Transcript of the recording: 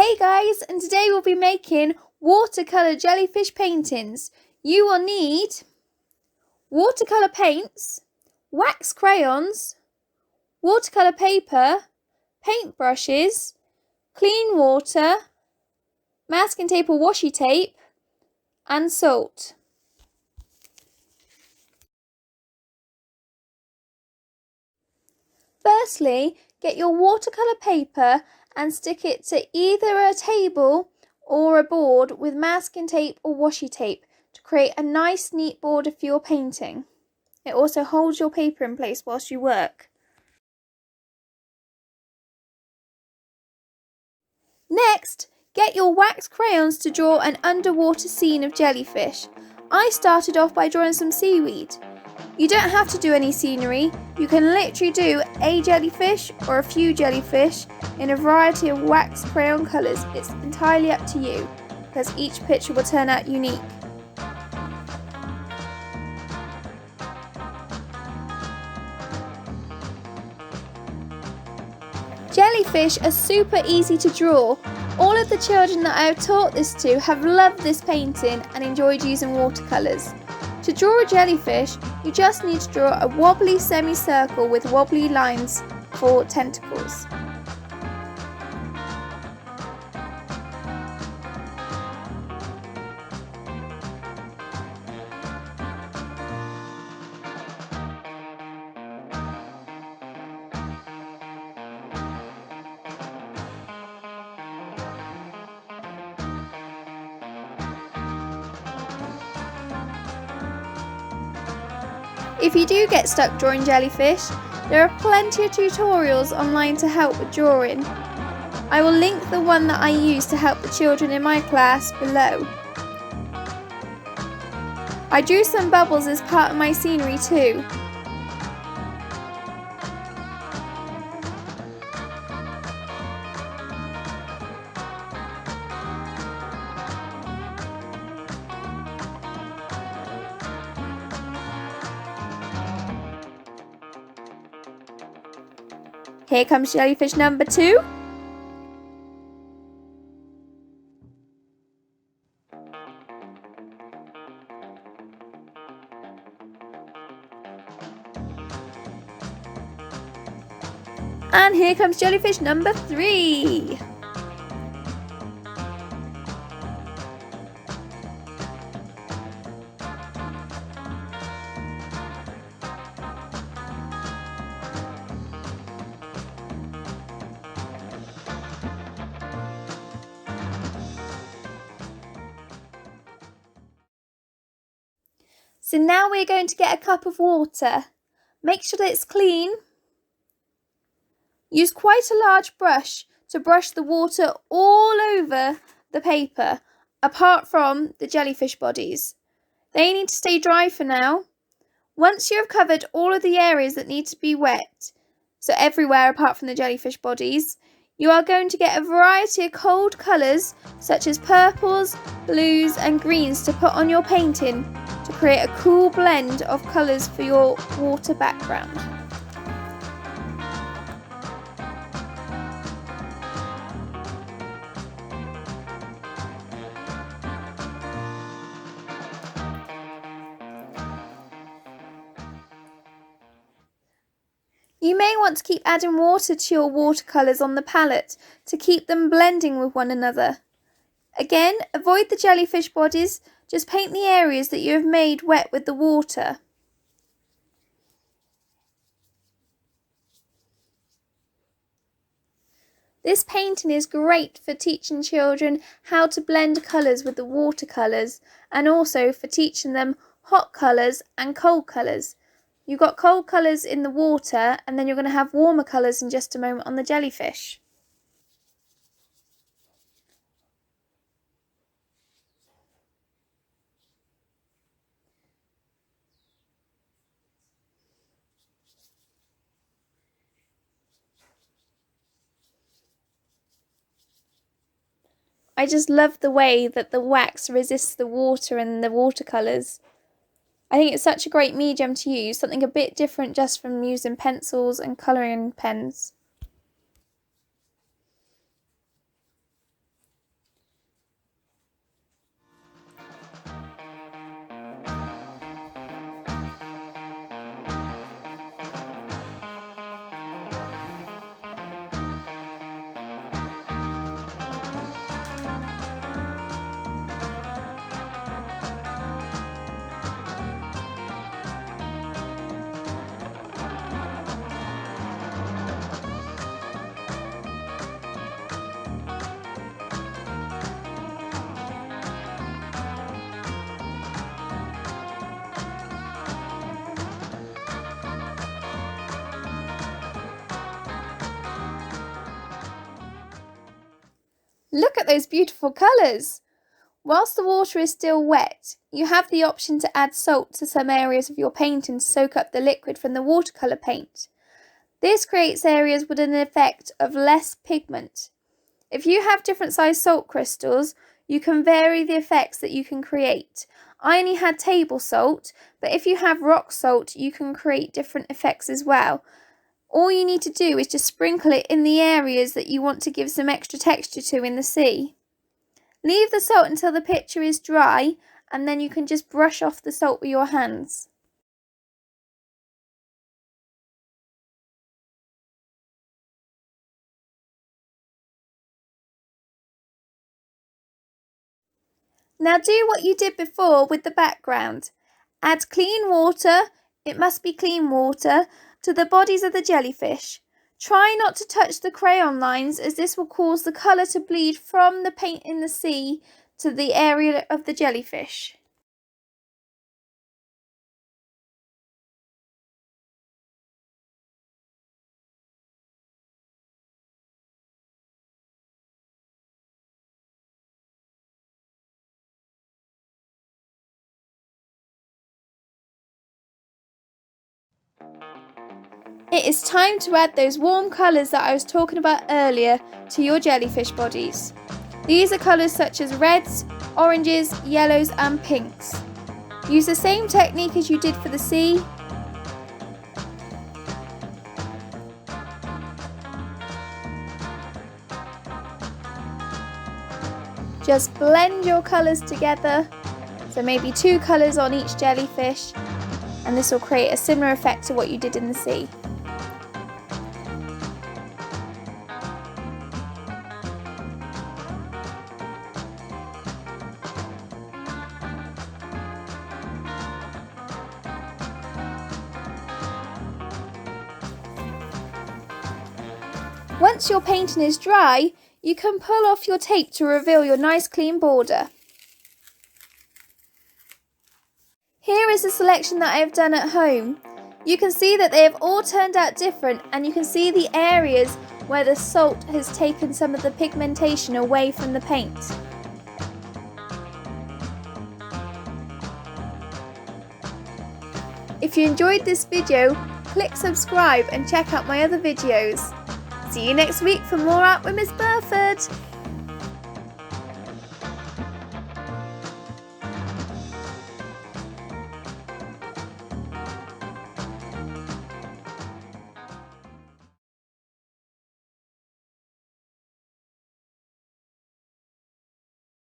Hey guys, and today we'll be making watercolour jellyfish paintings. You will need watercolour paints, wax crayons, watercolour paper, paintbrushes, clean water, masking tape or washi tape, and salt. Firstly, get your watercolour paper and stick it to either a table or a board with masking tape or washi tape to create a nice neat border for your painting. It also holds your paper in place whilst you work. Next, get your wax crayons to draw an underwater scene of jellyfish. I started off by drawing some seaweed. You don't have to do any scenery, you can literally do a jellyfish or a few jellyfish in a variety of wax crayon colours. It's entirely up to you, because each picture will turn out unique. Jellyfish are super easy to draw. All of the children that I have taught this to have loved this painting and enjoyed using watercolours. To draw a jellyfish, you just need to draw a wobbly semicircle with wobbly lines for tentacles. If you do get stuck drawing jellyfish, there are plenty of tutorials online to help with drawing. I will link the one that I use to help the children in my class below. I drew some bubbles as part of my scenery too. Here comes jellyfish number 2. And here comes jellyfish number 3. So now we're going to get a cup of water. Make sure that it's clean. Use quite a large brush to brush the water all over the paper, apart from the jellyfish bodies. They need to stay dry for now. Once you have covered all of the areas that need to be wet, so everywhere apart from the jellyfish bodies, you are going to get a variety of cold colours such as purples, blues and greens to put on your painting to create a cool blend of colours for your water background. You may want to keep adding water to your watercolours on the palette to keep them blending with one another. Again, avoid the jellyfish bodies, just paint the areas that you have made wet with the water. This painting is great for teaching children how to blend colours with the watercolours, and also for teaching them hot colours and cold colours. You've got cold colours in the water, and then you're going to have warmer colours in just a moment on the jellyfish. I just love the way that the wax resists the water and the watercolours. I think it's such a great medium to use, something a bit different just from using pencils and colouring pens. Look at those beautiful colours! Whilst the water is still wet, you have the option to add salt to some areas of your painting to soak up the liquid from the watercolour paint. This creates areas with an effect of less pigment. If you have different sized salt crystals, you can vary the effects that you can create. I only had table salt, but if you have rock salt, you can create different effects as well. All you need to do is just sprinkle it in the areas that you want to give some extra texture to in the sea. Leave the salt until the picture is dry, and then you can just brush off the salt with your hands. Now do what you did before with the background. Add clean water, it must be clean water, to the bodies of the jellyfish. Try not to touch the crayon lines, as this will cause the colour to bleed from the paint in the sea to the area of the jellyfish. It is time to add those warm colours that I was talking about earlier to your jellyfish bodies. These are colours such as reds, oranges, yellows and pinks. Use the same technique as you did for the sea. Just blend your colours together, so maybe 2 colours on each jellyfish, and this will create a similar effect to what you did in the sea. Once your painting is dry, you can pull off your tape to reveal your nice clean border. Here is a selection that I have done at home. You can see that they have all turned out different, and you can see the areas where the salt has taken some of the pigmentation away from the paint. If you enjoyed this video, click subscribe and check out my other videos. See you next week for more art with Miss Burford.